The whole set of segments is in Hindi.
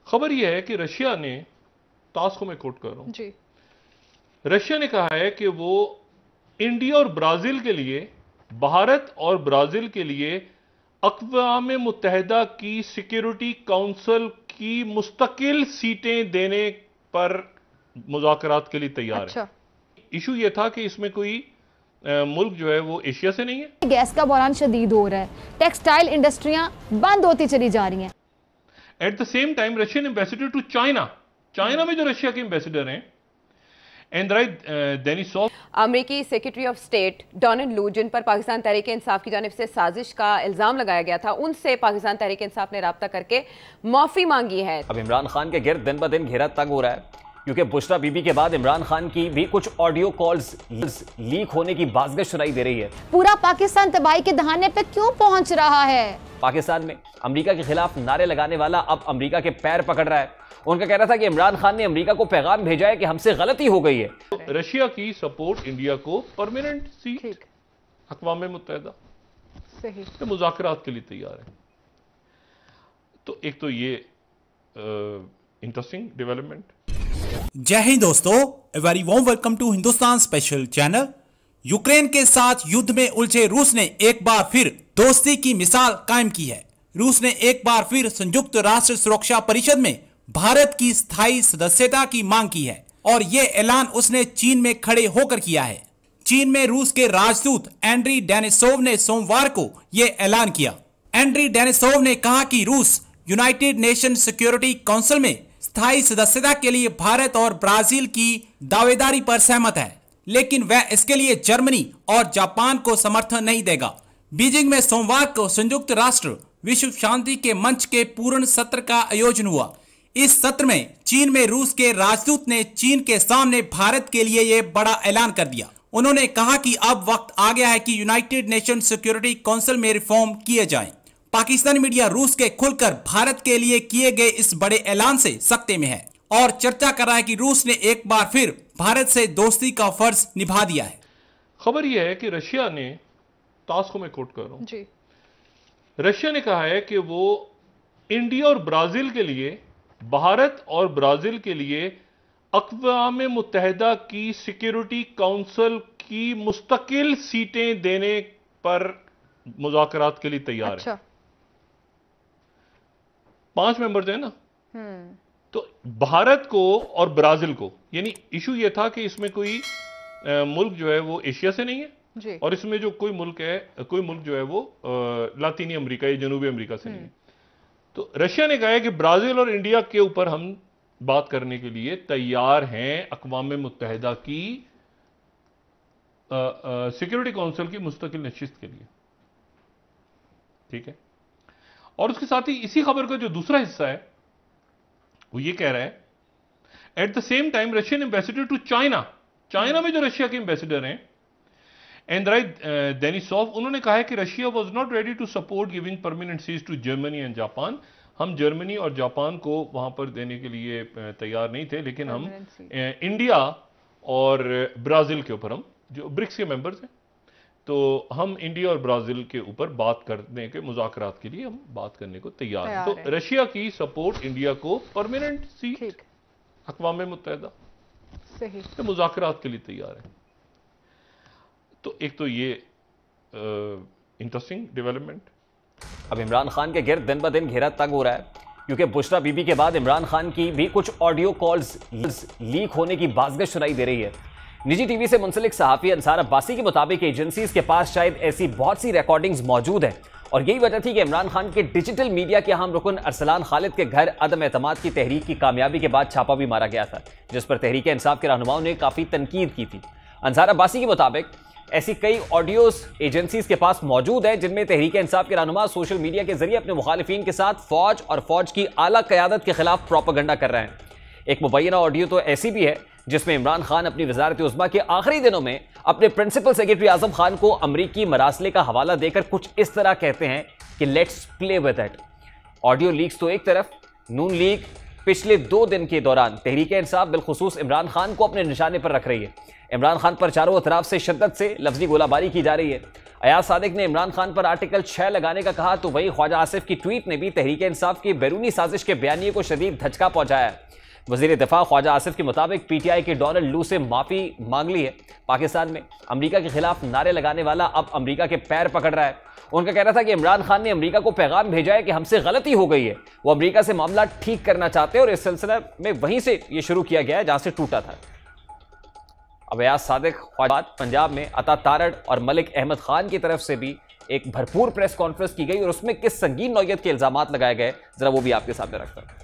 खबर यह है कि रशिया ने, तास को मैं कोट कर रहा हूं जी, रशिया ने कहा है कि वो इंडिया और ब्राजील के लिए, भारत और ब्राजील के लिए अक़वाम मुत्तहिदा की सिक्योरिटी काउंसिल की मुस्तकिल सीटें देने पर मुज़ाकरात के लिए तैयार है। इशू यह था कि इसमें कोई मुल्क जो है वो एशिया से नहीं है। गैस का बहरान शदीद हो रहा है, टेक्सटाइल इंडस्ट्रियां बंद होती चली जा रही हैं। At the same time Russian ambassador to China में जो रशिया के एम्बेसडर हैं, एंड्राई डेनिसोव, अमेरिकी secretary of state Donald Lu, जिन पर पाकिस्तान तहरीक इंसाफ की जानिब से साजिश का इल्जाम लगाया गया था, उनसे पाकिस्तान तहरीक इंसाफ ने राब्ता करके माफी मांगी है। अब इमरान खान के गिर्द दिन ब दिन घेरा तंग हो रहा है, क्योंकि बुशरा बीबी के बाद इमरान खान की भी कुछ ऑडियो कॉल्स लीक होने की बाज़गश सुनाई दे रही है। पूरा पाकिस्तान तबाही के दहाने पे क्यों पहुंच रहा है? पाकिस्तान में अमेरिका के खिलाफ नारे लगाने वाला अब अमेरिका के पैर पकड़ रहा है। उनका कहना था कि इमरान खान ने अमेरिका को पैगाम भेजा है कि हमसे गलती हो गई है। रशिया की सपोर्ट इंडिया को परमानेंट सीट अक़वाम मुत्तहिदा से मुज़ाकरात के लिए तैयार है। तो एक तो ये इंटरेस्टिंग डेवलपमेंट। जय हिंद दोस्तों, a very warm welcome to Hindustan special channel. Ukraine के साथ युद्ध में उलझे रूस ने एक बार फिर दोस्ती की मिसाल कायम की है। रूस ने एक बार फिर संयुक्त राष्ट्र सुरक्षा परिषद में भारत की स्थायी सदस्यता की मांग की है और ये ऐलान उसने चीन में खड़े होकर किया है। चीन में रूस के राजदूत एंड्री डेनिसोव ने सोमवार को ये ऐलान किया। एंड्री डेनिसोव ने कहा कि रूस यूनाइटेड नेशन सिक्योरिटी काउंसिल में स्थायी सदस्यता के लिए भारत और ब्राजील की दावेदारी पर सहमत है, लेकिन वह इसके लिए जर्मनी और जापान को समर्थन नहीं देगा। बीजिंग में सोमवार को संयुक्त राष्ट्र विश्व शांति के मंच के पूर्ण सत्र का आयोजन हुआ। इस सत्र में चीन में रूस के राजदूत ने चीन के सामने भारत के लिए यह बड़ा ऐलान कर दिया। उन्होंने कहा कि अब वक्त आ गया है कि यूनाइटेड नेशन सिक्योरिटी काउंसिल में रिफॉर्म किए जाएं। पाकिस्तानी मीडिया रूस के खुलकर भारत के लिए किए गए इस बड़े ऐलान से सख्ते में है और चर्चा कर रहा है कि रूस ने एक बार फिर भारत से दोस्ती का फर्ज निभा दिया है। खबर यह है कि रशिया ने, तास को मैं कोट कर रहा हूं जी, रशिया ने कहा है कि वो इंडिया और ब्राजील के लिए, भारत और ब्राजील के लिए अक़वाम मुत्तहिदा की सिक्योरिटी काउंसिल की मुस्तकिल सीटें देने पर मुज़ाकरात के लिए तैयार है। 5 मेंबर्स हैं ना, तो भारत को और ब्राजील को, यानी इशू यह था कि इसमें कोई मुल्क जो है वो एशिया से नहीं है और इसमें जो कोई मुल्क जो है वो लातीनी अमेरिका या जनूबी अमेरिका से नहीं है। तो रशिया ने कहा है कि ब्राजील और इंडिया के ऊपर हम बात करने के लिए तैयार हैं अक़वाम मुत्तहिदा की सिक्योरिटी काउंसिल की मुस्तकिल नशिस्त के लिए। ठीक है, और उसके साथ ही इसी खबर का जो दूसरा हिस्सा है वो ये कह रहा है, at the same time Russian ambassador to China में जो रशिया के एम्बेसडर हैं, एंड्राई डेनिसोव, उन्होंने कहा है कि Russia was not ready to support giving permanent सीज टू जर्मनी एंड जापान। हम जर्मनी और जापान को वहां पर देने के लिए तैयार नहीं थे, लेकिन हम इंडिया और ब्राजील के ऊपर, हम जो ब्रिक्स के मेंबर्स हैं, तो हम इंडिया और ब्राजील के ऊपर बात करने के मुज़ाकरात के लिए हम बात करने को तैयार हैं। तो रशिया की सपोर्ट इंडिया को परमानेंट सीट अक़वाम मुत्तहिदा से मुज़ाकरात के लिए तैयार है। तो एक तो ये इंटरेस्टिंग डेवलपमेंट। अब इमरान खान के गिर्द दिन ब दिन घेरा तंग हो रहा है, क्योंकि बुशरा बीबी के बाद इमरान खान की भी कुछ ऑडियो कॉल्स लीक होने की बाज़गश सुनाई दे रही है। निजी टीवी से मुंसलिक सहाफ़ी अंसार अब्बासी के मुताबिक एजेंसीज के पास शायद ऐसी बहुत सी रिकॉर्डिंग्स मौजूद हैं और यही वजह थी कि इमरान खान के डिजिटल मीडिया के अहम रुकन अरसलान खालिद के घर अदम एतमाद की तहरीक की कामयाबी के बाद छापा भी मारा गया था, जिस पर तहरीक इंसाफ के रहनुमाओं ने काफ़ी तनकीद की थी। अंसार अब्बासी के मुताबिक ऐसी कई ऑडियोज एजेंसीज के पास मौजूद है जिनमें तहरीक इंसाफ के रहनुमा सोशल मीडिया के जरिए अपने मुखालिफिन के साथ फौज और फौज की आला क़यादत के खिलाफ प्रोपेगेंडा कर रहे हैं। एक मुबैना ऑडियो तो ऐसी भी है जिसमें इमरान खान अपनी वज़ारत उज़्मा के आखिरी दिनों में अपने प्रिंसिपल सेक्रेटरी आज़म खान को अमरीकी मरासले का हवाला देकर कुछ इस तरह कहते हैं कि let's play with it. Audio leaks तो एक तरफ, नून लीग पिछले 2 दिन के दौरान तहरीक-ए-इंसाफ बिलखुसूस इमरान खान को अपने निशाने पर रख रही है। इमरान खान पर चारों तरफ से शिद्दत से लफ्जी गोलाबारी की जा रही है। अयाज सादिक ने इमरान खान पर आर्टिकल 6 लगाने का कहा, तो वहीं ख्वाजा आसिफ की ट्वीट ने भी तहरीक-ए-इंसाफ की बैरूनी साजिश के बयानिए को शदीद धचका पहुंचाया है। वजीर दिफा ख्वाजा आसिफ के मुताबिक पीटीआई के डोनाल्ड लू से माफी मांग ली है। पाकिस्तान में अमेरिका के खिलाफ नारे लगाने वाला अब अमेरिका के पैर पकड़ रहा है। उनका कहना था कि इमरान खान ने अमेरिका को पैगाम भेजा है कि हमसे गलती हो गई है, वो अमेरिका से मामला ठीक करना चाहते हैं और इस सिलसिले में वहीं से ये शुरू किया गया है जहां से टूटा था। अब अयाज सादिक पंजाब में अता तारड़ और मलिक अहमद खान की तरफ से भी एक भरपूर प्रेस कॉन्फ्रेंस की गई और उसमें किस संगीन नौयत के इल्जामात लगाए गए, जरा वो भी आपके सामने रखता है।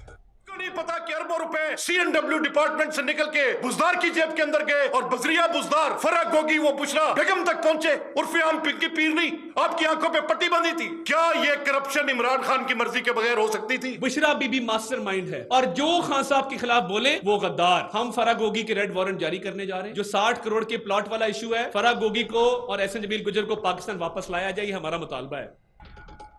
नहीं पता कि अरबों रुपए सीएनडब्ल्यू डिपार्टमेंट से निकल के बुजदार की जेब के अंदर गए और बजरिया बुजदार फराग गोगी वो बुशरा बेगम तक पहुंचे। उर्फे आम पिंकी पीर नहीं, आपकी आंखों पे पट्टी बंधी थी। क्या ये करप्शन इमरान खान की मर्जी के बगैर हो सकती थी? बुशरा बीबी मास्टरमाइंड है और जो खान साहब के खिलाफ बोले वो गद्दार। हम फराग गोगी के रेड वारंट जारी करने जा रहे हैं। जो 60 करोड़ के प्लॉट वाला इशू है, फराग गोगी को और एहसन जमील गुजर को पाकिस्तान वापस लाया जाए, हमारा मुतालबा है।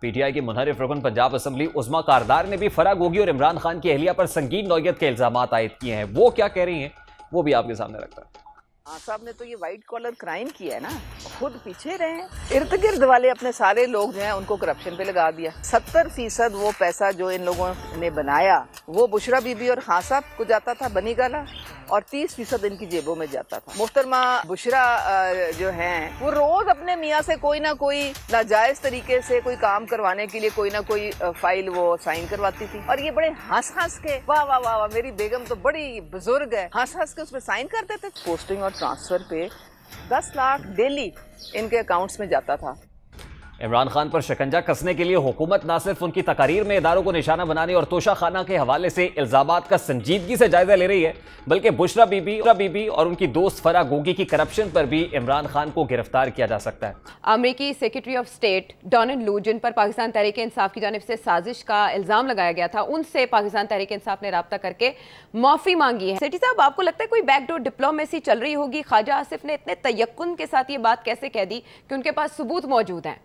पीटीआई के मुनहरिफ रुकन पंजाब असेंबली उस्मा कारदार ने भी फराग गोगी और इमरान खान की अहलिया पर संगीन नौयत के इल्जामात आयद किए हैं। वो क्या कह रही हैं वो भी आपके सामने रखता है। साहब ने तो ये व्हाइट कॉलर क्राइम किया है ना, खुद पीछे रहे हैं। इर्द गिर्द वाले अपने सारे लोग जो हैं उनको करप्शन पे लगा दिया। 70% वो पैसा जो इन लोगों ने बनाया वो बुशरा बीबी और खान साहब को जाता था बनी गाला, और 30% इनकी जेबों में जाता था। मुहतरमा बुशरा जो हैं वो रोज अपने मियाँ से कोई ना कोई नाजायज तरीके से कोई काम करवाने के लिए कोई ना कोई फाइल वो साइन करवाती थी, और ये बड़े हंस हंस के वाह वाह वाह मेरी बेगम तो बड़ी बुजुर्ग है, हंस हंस के उसमें साइन करते थे। पोस्टिंग और ट्रांसफर पे 10 लाख डेली इनके अकाउंट्स में जाता था। इमरान खान पर शिकंजा कसने के लिए हुकूमत न सिर्फ उनकी तकारीर में इदारों को निशाना बनाने और तोशा खाना के हवाले से इल्जामात का संजीदगी से जायजा ले रही है, बल्कि बुशरा बीबी और उनकी दोस्त फराग गोगी की करप्शन पर भी इमरान खान को गिरफ्तार किया जा सकता है। अमेरिकी secretary of state Donald Lu, जिन पर पाकिस्तान तहरीक इंसाफ की जानिब से साजिश का इल्जाम लगाया गया था, उनसे पाकिस्तान तहरीक इंसाफ ने राब्ता करके माफी मांगी है। सेठी साहब, आपको लगता है कोई बैकडोर डिप्लोमेसी चल रही होगी? ख्वाजा आसिफ ने इतने तयक्कुन के साथ ये बात कैसे कह दी कि उनके पास सबूत मौजूद हैं?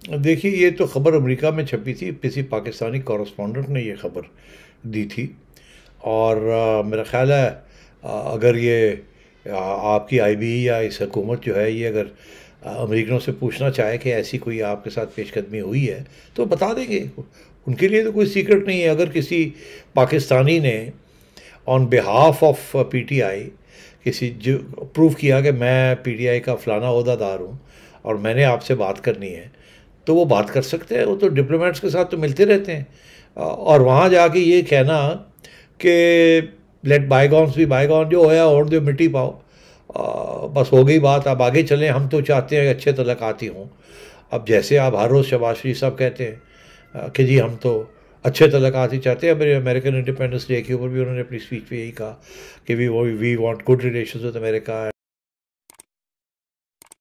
देखिए, ये तो ख़बर अमेरिका में छपी थी, किसी पाकिस्तानी कॉरेस्पॉन्डेंट ने ये ख़बर दी थी, और मेरा ख्याल है अगर ये आपकी आईबी या इस हुकूमत जो है ये अगर अमेरिकनों से पूछना चाहे कि ऐसी कोई आपके साथ पेशकदमी हुई है तो बता देंगे। उनके लिए तो कोई सीक्रेट नहीं है। अगर किसी पाकिस्तानी ने ऑन बिहाफ ऑफ पीटीआई किसी जो प्रूव किया कि मैं पीटीआई का फ़लाना ओहदादार हूँ और मैंने आपसे बात करनी है, तो वो बात कर सकते हैं। वो तो डिप्लोमेट्स के साथ तो मिलते रहते हैं। और वहाँ जाके ये कहना कि लेट बायगॉन्स भी बायगॉन, जो होया और दो मिट्टी पाओ, बस हो गई बात, अब आगे चलें, हम तो चाहते हैं अच्छे तलक़ाती हों। अब जैसे आप हर रोज़ शहबाज शरीफ साहब कहते हैं कि जी हम तो अच्छे तलक़ाती चाहते हैं, मेरे अमेरिकन इंडिपेंडेंस डे के ऊपर भी उन्होंने अपनी स्पीच पे यही कहा कि we want good relations with America.